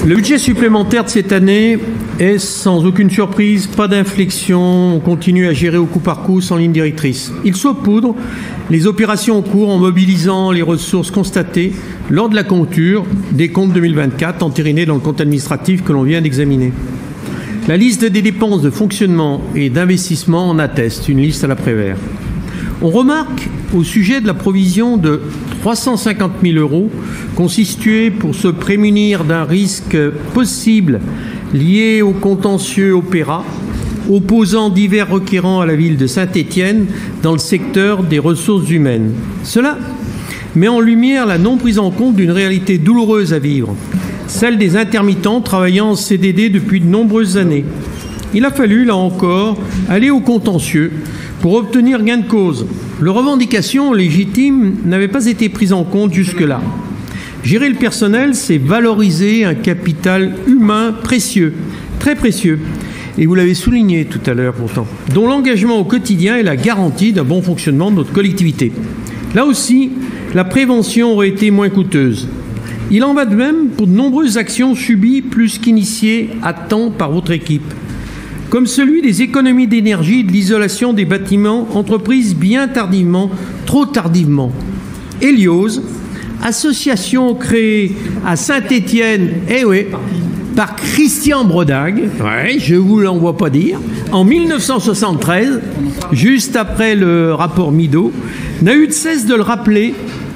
Le budget supplémentaire de cette année est sans aucune surprise, pas d'inflexion, on continue à gérer au coup par coup sans ligne directrice. Il saupoudre les opérations en cours en mobilisant les ressources constatées lors de la compture des comptes 2024 entérinées dans le compte administratif que l'on vient d'examiner. La liste des dépenses de fonctionnement et d'investissement en atteste, une liste à la Prévert. On remarque au sujet de la provision de 350 000 € constituée pour se prémunir d'un risque possible lié au contentieux Opéra, opposant divers requérants à la ville de Saint-Étienne dans le secteur des ressources humaines. Cela met en lumière la non prise en compte d'une réalité douloureuse à vivre, celle des intermittents travaillant en CDD depuis de nombreuses années. Il a fallu, là encore, aller au contentieux pour obtenir gain de cause. Leurs revendications légitimes n'avaient pas été prises en compte jusque-là. Gérer le personnel, c'est valoriser un capital humain précieux, très précieux, et vous l'avez souligné tout à l'heure pourtant, dont l'engagement au quotidien est la garantie d'un bon fonctionnement de notre collectivité. Là aussi, la prévention aurait été moins coûteuse. Il en va de même pour de nombreuses actions subies plus qu'initiées à temps par votre équipe, comme celui des économies d'énergie et de l'isolation des bâtiments entreprises bien tardivement, trop tardivement. Hélios, association créée à Saint-Étienne, par Christian Brodague, je ne vous l'envoie pas dire, en 1973, juste après le rapport Mido, n'a eu de cesse de le rappeler,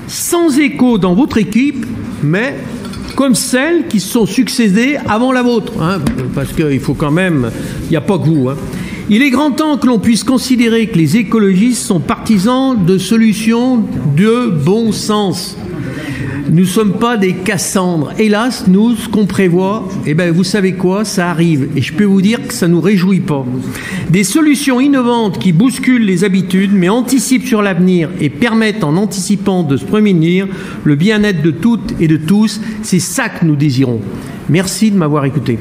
sans écho dans votre équipe, mais comme celles qui se sont succédées avant la vôtre, parce qu'il faut quand même, il n'y a pas que vous. Il est grand temps que l'on puisse considérer que les écologistes sont partisans de solutions de bon sens. Nous ne sommes pas des Cassandres. Hélas, nous, ce qu'on prévoit, vous savez quoi, ça arrive. Et je peux vous dire que ça ne nous réjouit pas. Des solutions innovantes qui bousculent les habitudes, mais anticipent sur l'avenir et permettent, en anticipant, de se prémunir le bien-être de toutes et de tous. C'est ça que nous désirons. Merci de m'avoir écouté.